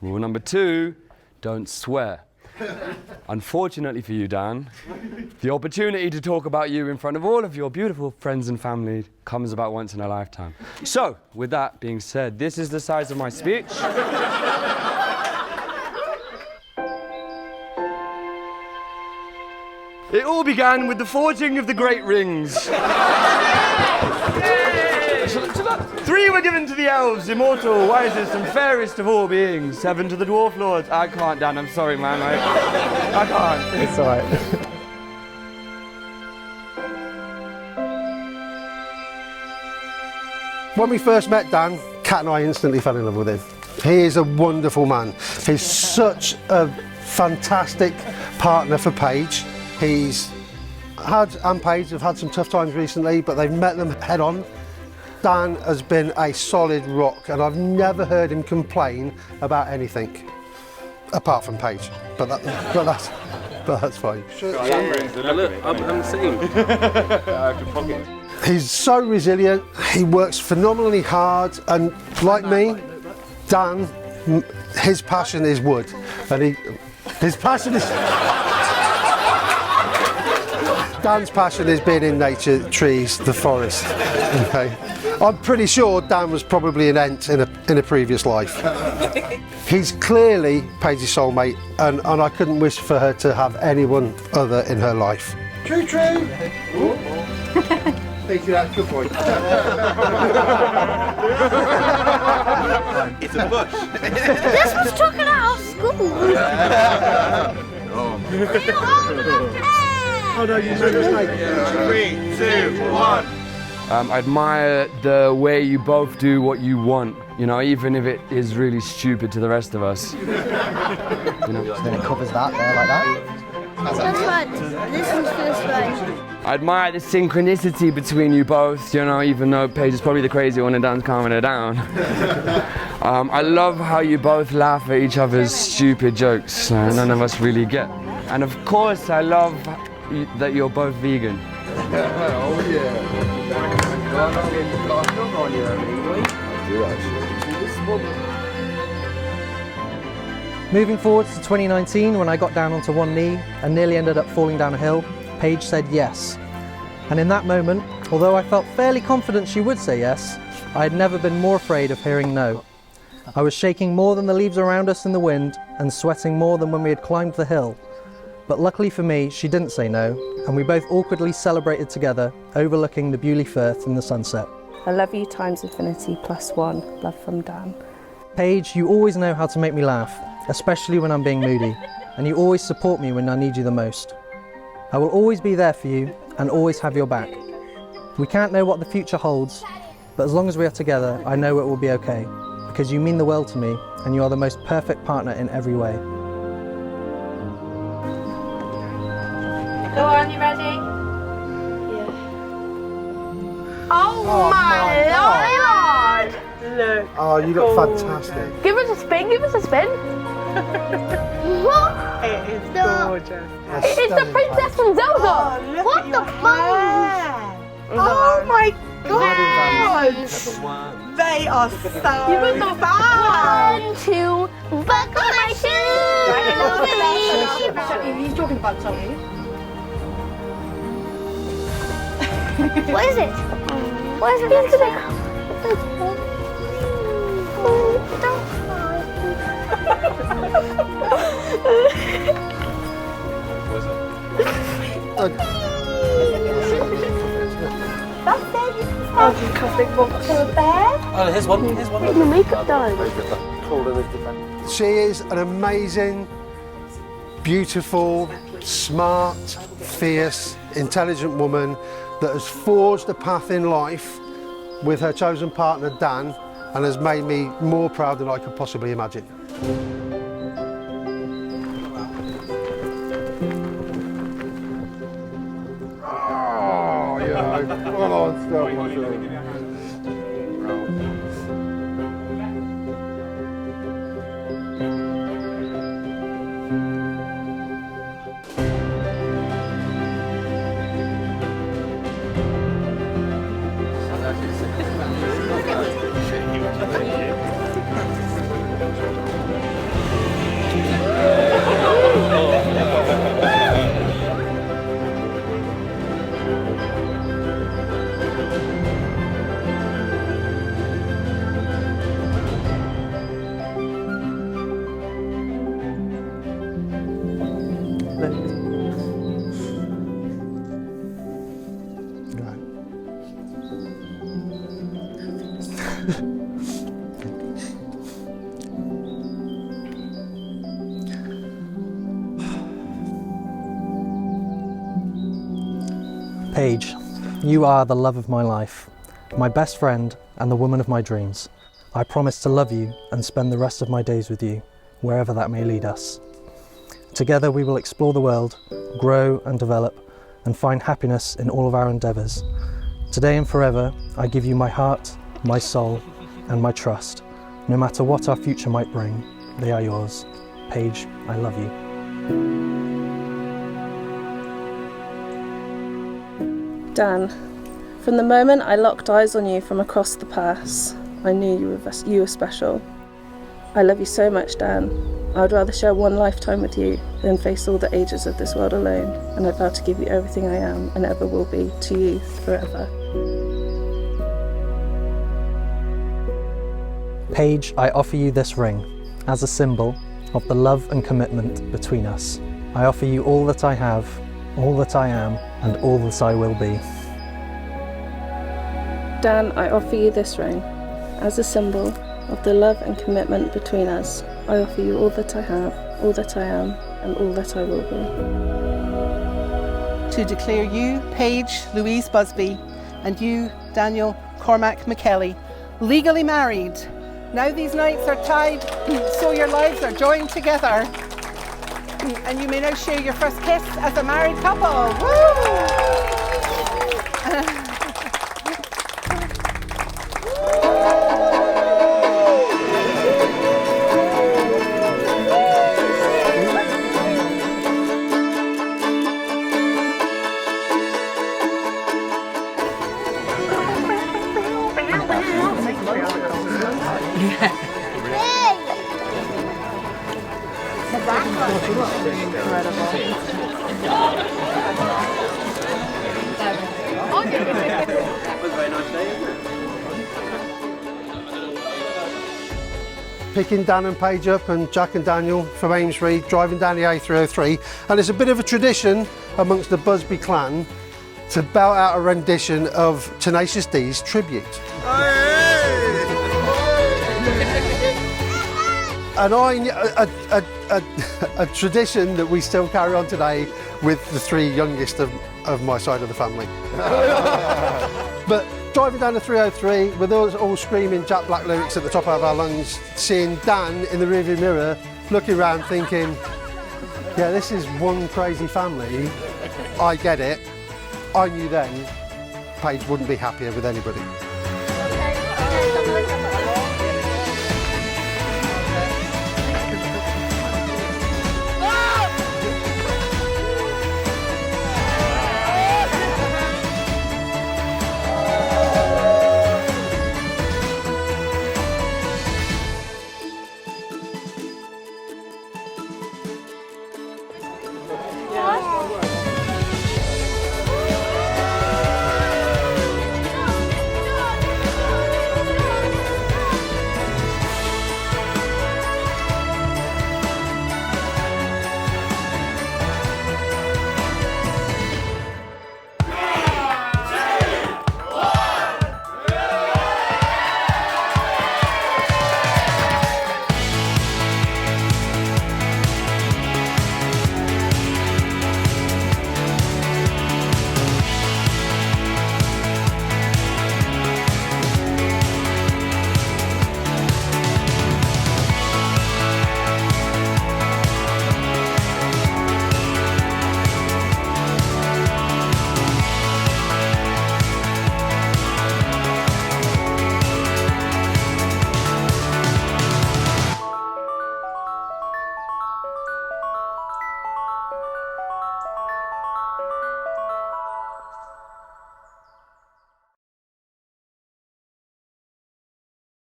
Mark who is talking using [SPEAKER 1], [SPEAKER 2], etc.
[SPEAKER 1] Rule number 2, don't swear. Unfortunately for you, Dan, the opportunity to talk about you in front of all of your beautiful friends and family comes about once in a lifetime. So, with that being said, this is the size of my speech. It all began with the forging of the great rings. 3 were given to the elves, immortal, wisest and fairest of all beings. 7 to the dwarf lords. I can't, Dan, I'm sorry, man. I can't.
[SPEAKER 2] It's all right.
[SPEAKER 3] When we first met Dan, Kat and I instantly fell in love with him. He is a wonderful man. He's such a fantastic partner for Paige. He's and Paige have had some tough times recently, but they've met them head on. Dan has been a solid rock, and I've never heard him complain about anything, apart from Paige. But that's fine.
[SPEAKER 4] I'm sitting.
[SPEAKER 3] He's so resilient. He works phenomenally hard, and like me, Dan, his passion is wood, and his passion is. Dan's passion is being in nature, trees, the forest. Okay. I'm pretty sure Dan was probably an ant in a previous life. He's clearly Paige's soulmate, and I couldn't wish for her to have anyone other in her life. True, true. Thank you, that's a good boy.
[SPEAKER 4] It's a bush.
[SPEAKER 5] This was taken out of school.
[SPEAKER 3] Oh no, you made a mistake.
[SPEAKER 4] 3, 2, 1.
[SPEAKER 1] I admire the way you both do what you want, you know, even if it is really stupid to the rest of us. You know?
[SPEAKER 2] Then it covers that there like that.
[SPEAKER 5] That's right. This one's first right.
[SPEAKER 1] I admire the synchronicity between you both, you know, even though Paige is probably the crazy one and Dan's calming her down. I love how you both laugh at each other's stupid jokes none of us really get. And of course, I love that you're both vegan.
[SPEAKER 4] Oh yeah.
[SPEAKER 2] Moving forward to 2019, when I got down onto one knee and nearly ended up falling down a hill, Paige said yes. And in that moment, although I felt fairly confident she would say yes, I had never been more afraid of hearing no. I was shaking more than the leaves around us in the wind and sweating more than when we had climbed the hill. But luckily for me, she didn't say no, and we both awkwardly celebrated together, overlooking the Bewley Firth in the sunset.
[SPEAKER 6] I love you times infinity +1. Love from Dan.
[SPEAKER 2] Paige, you always know how to make me laugh, especially when I'm being moody, and you always support me when I need you the most. I will always be there for you and always have your back. We can't know what the future holds, but as long as we are together, I know it will be okay, because you mean the world to me, and you are the most perfect partner in every way.
[SPEAKER 5] Go on, you ready?
[SPEAKER 6] Yeah.
[SPEAKER 5] Oh my lord!
[SPEAKER 6] Look.
[SPEAKER 3] Oh, you look fantastic.
[SPEAKER 6] Give us a spin, give us a spin.
[SPEAKER 5] What?
[SPEAKER 6] It is gorgeous.
[SPEAKER 5] It's the princess from Zelda! What the fuck?
[SPEAKER 6] Oh my god! They are so fun!
[SPEAKER 5] 1, 2, buckle my shoes!
[SPEAKER 6] He's talking about something.
[SPEAKER 5] What is it? What is it? Don't cry. That's it.
[SPEAKER 6] Oh, big box.
[SPEAKER 5] To a bear?
[SPEAKER 4] Oh, here's one.
[SPEAKER 5] The makeup done.
[SPEAKER 3] She is an amazing, beautiful, smart, fierce, intelligent woman that has forged a path in life with her chosen partner Dan, and has made me more proud than I could possibly imagine. Oh, yeah, come on, stop.
[SPEAKER 2] Paige, you are the love of my life, my best friend and the woman of my dreams. I promise to love you and spend the rest of my days with you, wherever that may lead us. Together we will explore the world, grow and develop, and find happiness in all of our endeavours. Today and forever, I give you my heart, my soul, and my trust. No matter what our future might bring, they are yours. Paige, I love you.
[SPEAKER 6] Dan, from the moment I locked eyes on you from across the pass, I knew you were special. I love you so much, Dan. I would rather share one lifetime with you than face all the ages of this world alone, and I vow to give you everything I am and ever will be to you forever.
[SPEAKER 2] Paige, I offer you this ring as a symbol of the love and commitment between us. I offer you all that I have, all that I am, and all that I will be.
[SPEAKER 6] Dan, I offer you this ring as a symbol of the love and commitment between us. I offer you all that I have, all that I am, and all that I will be.
[SPEAKER 7] To declare you, Paige Louise Busby, and you, Daniel Cormac McKelly, legally married. Now these nights are tied, so your lives are joined together. And you may now share your first kiss as a married couple. Woo!
[SPEAKER 3] Picking Dan and Paige up and Jack and Daniel from Amesbury, driving down the A303, and it's a bit of a tradition amongst the Busby clan to belt out a rendition of Tenacious D's Tribute. And a tradition that we still carry on today with the three youngest of my side of the family. But driving down the 303 with us all screaming Jack Black lyrics at the top of our lungs, seeing Dan in the rearview mirror, looking around thinking, yeah, this is one crazy family, I get it. I knew then Paige wouldn't be happier with anybody.